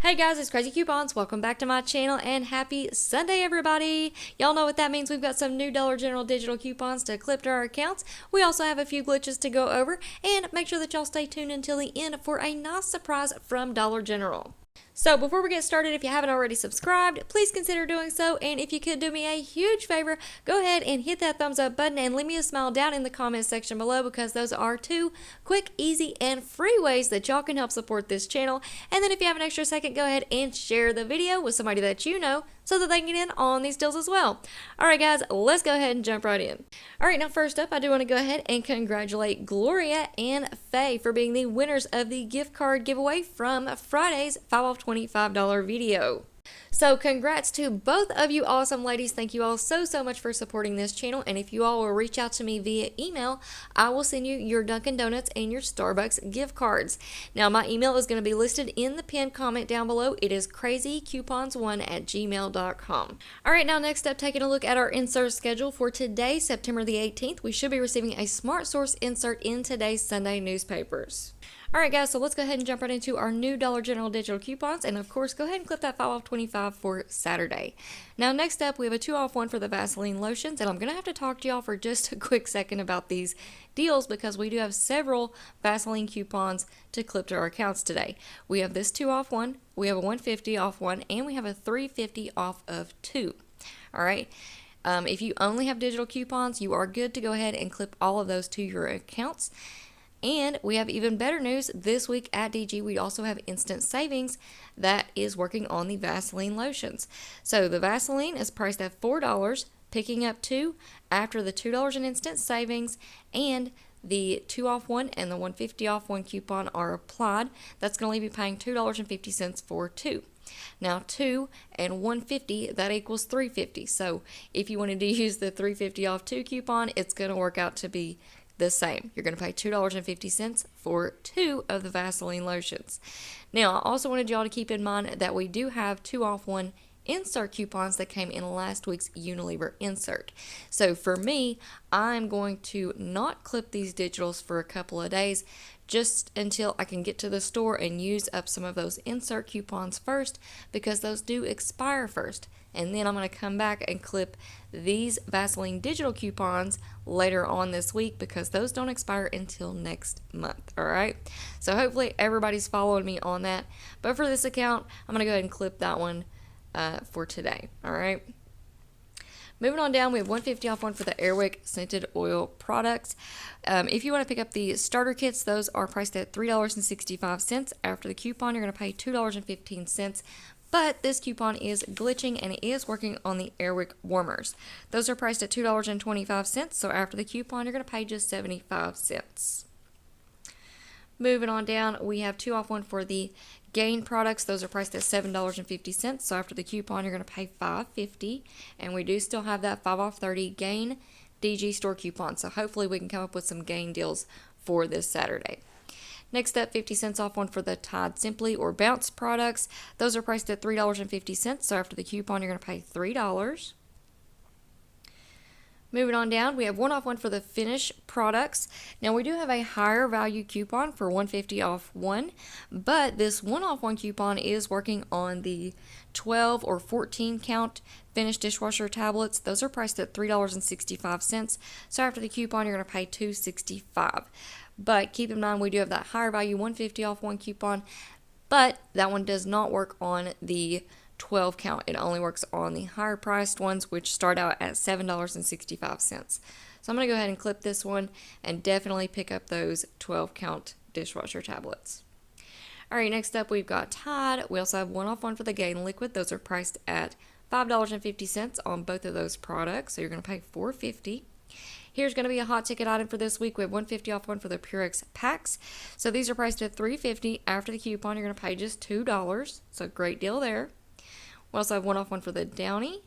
Hey guys, it's Crazy Coupons. Welcome back to my channel and happy Sunday, everybody. Y'all know what that means. We've got some new Dollar General digital coupons to clip to our accounts. We also have a few glitches to go over, and make sure that y'all stay tuned until the end for a nice surprise from Dollar General. So before we get started, if you haven't already subscribed, please consider doing so. And if you could do me a huge favor, go ahead and hit that thumbs up button and leave me a smile down in the comments section below, because those are two quick, easy, and free ways that y'all can help support this channel. And then if you have an extra second, go ahead and share the video with somebody that you know so that they can get in on these deals as well. Alright guys, let's go ahead and jump right in. Alright, now first up, I do want to go ahead and congratulate Gloria and Faye for being the winners of the gift card giveaway from Friday's 5 off $25 video. So congrats to both of you awesome ladies. Thank you all so much for supporting this channel. And if you all will reach out to me via email, I will send you your Dunkin' Donuts and your Starbucks gift cards. Now my email is going to be listed in the pinned comment down below. It is crazycoupons1@gmail.com. Alright, now next up, taking a look at our insert schedule for today, September the 18th. We should be receiving a Smart Source insert in today's Sunday newspapers. Alright guys, so let's go ahead and jump right into our new Dollar General digital coupons, and of course go ahead and clip that 5 off 25 for Saturday. Now next up, we have a 2 off 1 for the Vaseline lotions, and I'm going to have to talk to y'all for just a quick second about these deals because we do have several Vaseline coupons to clip to our accounts today. We have this 2 off 1, we have a 150 off 1, and we have a 350 off of 2. Alright. If you only have digital coupons, you are good to go ahead and clip all of those to your accounts. And we have even better news. This week at DG, we also have instant savings that is working on the Vaseline lotions. So the Vaseline is priced at $4, picking up 2 after the $2 in instant savings, and the 2 off 1 and the 150 off 1 coupon are applied. That's going to leave you paying $2.50 for 2. Now 2 and 150, that equals $3.50. So if you wanted to use the $3.50 off 2 coupon, it's going to work out to be the same. You're going to pay $2.50 for 2 of the Vaseline lotions. Now, I also wanted y'all to keep in mind that we do have 2 off 1 insert coupons that came in last week's Unilever insert. So for me, I'm going to not clip these digitals for a couple of days just until I can get to the store and use up some of those insert coupons first, because those do expire first. And then I'm going to come back and clip these Vaseline digital coupons later on this week, because those don't expire until next month. Alright, so hopefully everybody's following me on that. But for this account, I'm going to go ahead and clip that one for today. Alright, moving on down, we have 150 off 1 for the Airwick scented oil products. If you want to pick up the starter kits, those are priced at $3.65. After the coupon, you're going to pay $2.15. But this coupon is glitching and it is working on the Airwick warmers. Those are priced at $2.25, so after the coupon, you're going to pay just 75 cents. Moving on down, we have 2 off 1 for the Gain products. Those are priced at $7.50, so after the coupon, you're going to pay $5.50. And we do still have that 5 off 30 Gain DG store coupon, so hopefully we can come up with some Gain deals for this Saturday. Next up, 50 cents off 1 for the Tide Simply or Bounce products. Those are priced at $3.50, so after the coupon, you're going to pay $3. Moving on down, we have 1 off 1 for the Finish products. Now, we do have a higher value coupon for 150 off 1, but this 1 off 1 coupon is working on the 12 or 14 count Finish dishwasher tablets. Those are priced at $3.65, so after the coupon, you're going to pay $2.65. But keep in mind, we do have that higher value 150 off 1 coupon, but that one does not work on the 12 count. It only works on the higher priced ones, which start out at $7.65. So I'm going to go ahead and clip this one and definitely pick up those 12 count dishwasher tablets. Alright, next up we've got Tide. We also have 1 off 1 for the Gain liquid. Those are priced at $5.50 on both of those products, so you're going to pay $4.50. Here's going to be a hot ticket item for this week. We have 150 off 1 for the Purex packs. So these are priced at $3.50. After the coupon, you're going to pay just $2. So great deal there. We also have 1 off 1 for the Downy.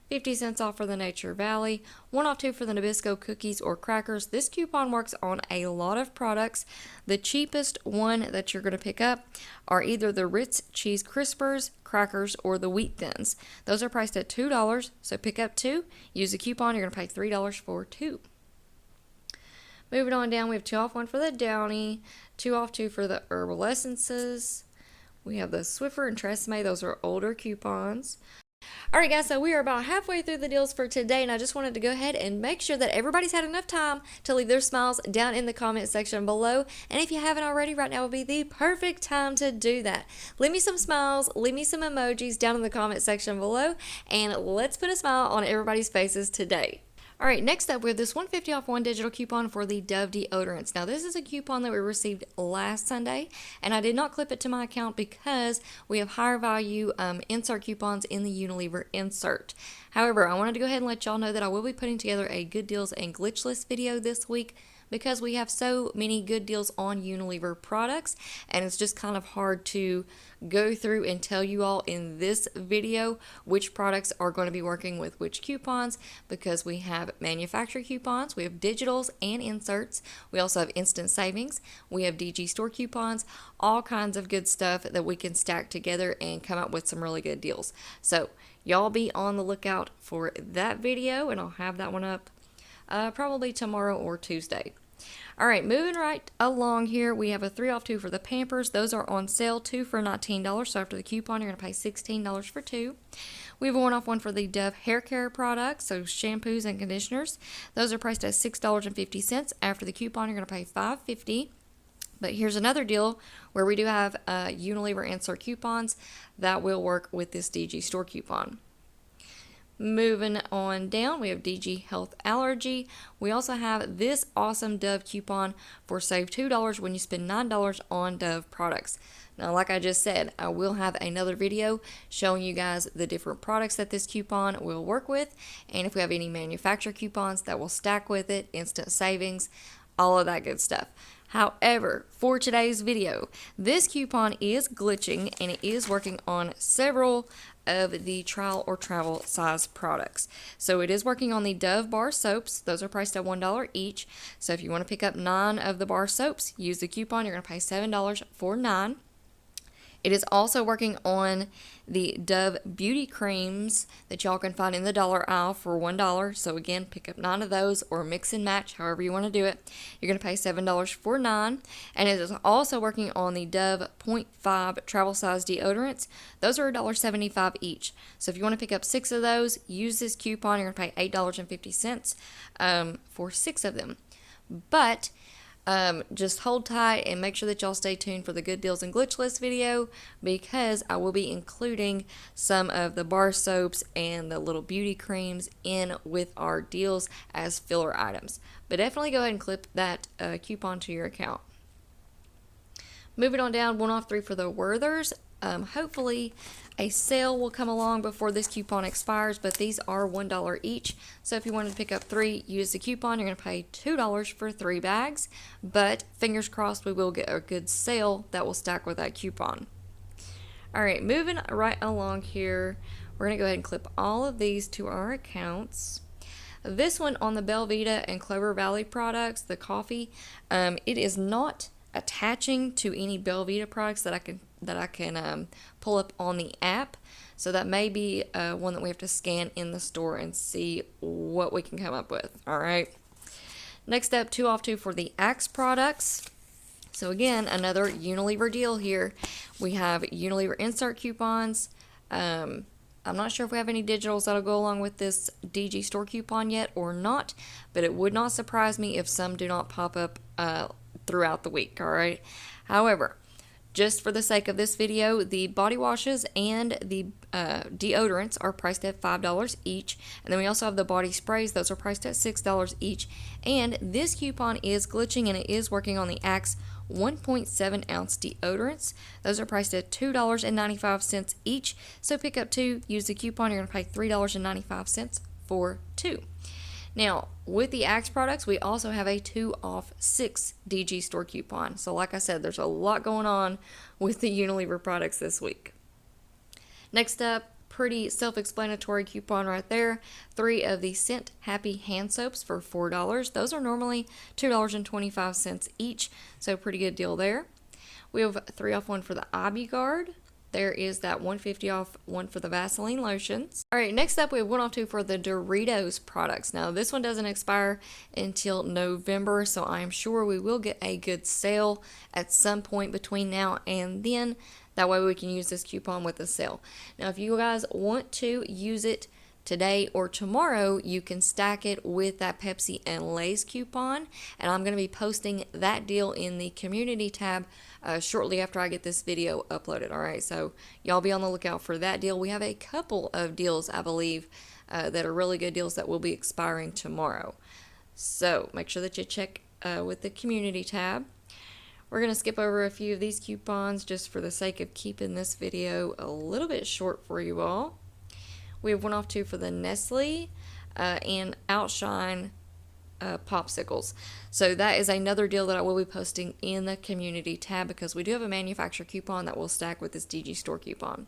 50 cents off for the Nature Valley. 1 off 2 for the Nabisco cookies or crackers. This coupon works on a lot of products. The cheapest one that you're going to pick up are either the Ritz Cheese Crispers, crackers, or the Wheat Thins. Those are priced at $2, so pick up 2. Use the coupon, you're going to pay $3 for 2. Moving on down, we have 2 off 1 for the Downy, 2 off 2 for the Herbal Essences. We have the Swiffer and Tresemme. Those are older coupons. Alright guys, so we are about halfway through the deals for today, and I just wanted to go ahead and make sure that everybody's had enough time to leave their smiles down in the comment section below. And if you haven't already, right now would be the perfect time to do that. Leave me some smiles, leave me some emojis down in the comment section below, and let's put a smile on everybody's faces today. Alright, next up we have this $150 off one digital coupon for the Dove deodorants. Now this is a coupon that we received last Sunday, and I did not clip it to my account because we have higher value insert coupons in the Unilever insert. However, I wanted to go ahead and let y'all know that I will be putting together a good deals and glitch list video this week, because we have so many good deals on Unilever products, and it's just kind of hard to go through and tell you all in this video which products are going to be working with which coupons, because we have manufacturer coupons, we have digitals and inserts, we also have instant savings, we have DG store coupons, all kinds of good stuff that we can stack together and come up with some really good deals. So y'all be on the lookout for that video, and I'll have that one up probably tomorrow or Tuesday. Alright, moving right along here, we have a 3 off 2 for the Pampers. Those are on sale, 2 for $19, so after the coupon you're going to pay $16 for 2. We have a 1 off 1 for the Dove hair care products, so shampoos and conditioners. Those are priced at $6.50. After the coupon you're going to pay $5.50. But here's another deal where we do have Unilever insert coupons that will work with this DG store coupon. Moving on down, we have DG Health Allergy. We also have this awesome Dove coupon for save $2 when you spend $9 on Dove products. Now, like I just said, I will have another video showing you guys the different products that this coupon will work with, and if we have any manufacturer coupons that will stack with it, instant savings, all of that good stuff. However, for today's video, this coupon is glitching and it is working on several of the trial or travel size products. So it is working on the Dove bar soaps. Those are priced at $1 each. So if you want to pick up 9 of the bar soaps, use the coupon. You're going to pay $7 for 9. It is also working on the Dove beauty creams that y'all can find in the dollar aisle for $1. So again, pick up 9 of those or mix and match, however you want to do it. You're going to pay $7 for 9. And it is also working on the Dove 0.5 travel size deodorants. Those are $1.75 each. So if you want to pick up 6 of those, use this coupon. You're going to pay $8.50 for 6 of them. But just hold tight and make sure that y'all stay tuned for the good deals and glitch list video, because I will be including some of the bar soaps and the little beauty creams in with our deals as filler items. But definitely go ahead and clip that coupon to your account. Moving on down, 1 off 3 for the Werthers. Hopefully a sale will come along before this coupon expires, but these are $1 each. So if you wanted to pick up 3, use the coupon. You're going to pay $2 for 3 bags, but fingers crossed we will get a good sale that will stack with that coupon. Alright, moving right along here, we're going to go ahead and clip all of these to our accounts. This one on the Belvita and Clover Valley products, the coffee, it is not attaching to any Belvita products that I can pull up on the app, so that may be one that we have to scan in the store and see what we can come up with. Alright, next up, 2 off 2 for the Axe products. So again, another Unilever deal here. We have Unilever insert coupons. I'm not sure if we have any digitals that'll go along with this DG store coupon yet or not, but it would not surprise me if some do not pop up throughout the week. Alright, however, just for the sake of this video, the body washes and the deodorants are priced at $5 each. And then we also have the body sprays. Those are priced at $6 each. And this coupon is glitching and it is working on the Axe 1.7 ounce deodorants. Those are priced at $2.95 each. So pick up 2, use the coupon. You're going to pay $3.95 for 2. Now, with the Axe products, we also have a 2 off 6 DG store coupon. So like I said, there's a lot going on with the Unilever products this week. Next up, pretty self-explanatory coupon right there. 3 of the Scent Happy hand soaps for $4. Those are normally $2.25 each, so pretty good deal there. We have 3 off 1 for the Ibotta. There is that $1.50 off 1 for the Vaseline lotions. Alright, next up we have 1 off 2 for the Doritos products. Now this one doesn't expire until November, so I'm sure we will get a good sale at some point between now and then. That way we can use this coupon with the sale. Now, if you guys want to use it today or tomorrow, you can stack it with that Pepsi and Lay's coupon, and I'm going to be posting that deal in the community tab shortly after I get this video uploaded. All right, so y'all be on the lookout for that deal. We have a couple of deals, I believe, that are really good deals that will be expiring tomorrow. So make sure that you check with the community tab. We're going to skip over a few of these coupons just for the sake of keeping this video a little bit short for you all. We have one off two for the Nestle and Outshine popsicles. So that is another deal that I will be posting in the community tab because we do have a manufacturer coupon that will stack with this DG store coupon.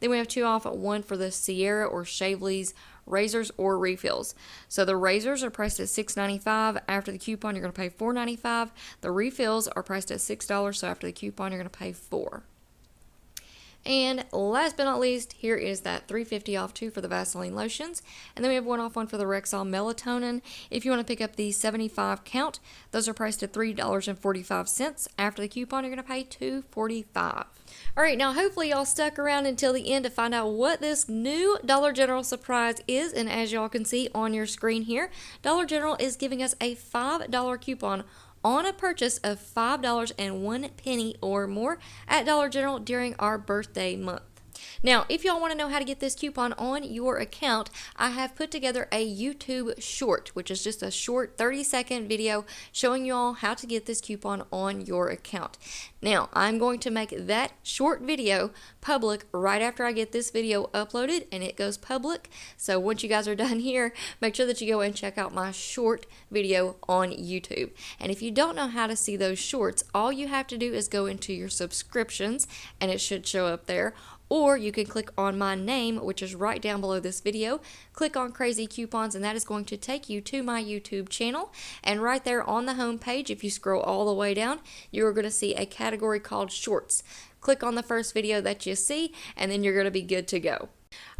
Then we have two off, one for the Sierra or Shavely's razors or refills. So the razors are priced at $6.95. After the coupon, you're going to pay $4.95. The refills are priced at $6, so after the coupon, you're going to pay $4. And last but not least, here is that $3.50 off two for the Vaseline lotions. And then we have one off one for the Rexall melatonin. If you want to pick up the 75 count, those are priced at $3.45. After the coupon, you're going to pay $2.45. All right, now hopefully y'all stuck around until the end to find out what this new Dollar General surprise is. And as y'all can see on your screen here, Dollar General is giving us a $5 coupon on a purchase of $5.01 or more at Dollar General during our birthday month. Now, if y'all want to know how to get this coupon on your account, I have put together a YouTube short, which is just a short 30-second video showing you all how to get this coupon on your account. Now, I'm going to make that short video public right after I get this video uploaded, and it goes public. So once you guys are done here, make sure that you go and check out my short video on YouTube. And if you don't know how to see those shorts, all you have to do is go into your subscriptions, and it should show up there. Or you can click on my name, which is right down below this video. Click on Craz-E Coupons, and that is going to take you to my YouTube channel. And right there on the home page, if you scroll all the way down, you are going to see a category called Shorts. Click on the first video that you see, and then you're going to be good to go.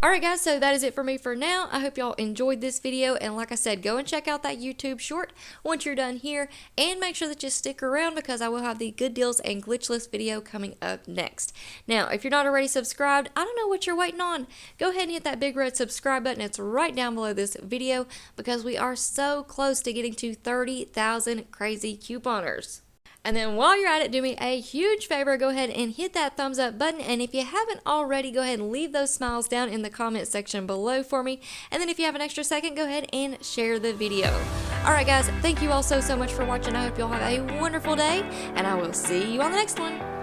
Alright guys, so that is it for me for now. I hope y'all enjoyed this video, and like I said, go and check out that YouTube short once you're done here, and make sure that you stick around because I will have the good deals and glitch list video coming up next. Now, if you're not already subscribed, I don't know what you're waiting on. Go ahead and hit that big red subscribe button. It's right down below this video because we are so close to getting to 30,000 Craz-E couponers. And then while you're at it, do me a huge favor, go ahead and hit that thumbs up button. And if you haven't already, go ahead and leave those smiles down in the comment section below for me. And then if you have an extra second, go ahead and share the video. Alright guys, thank you all so much for watching. I hope you all have a wonderful day, and I will see you on the next one.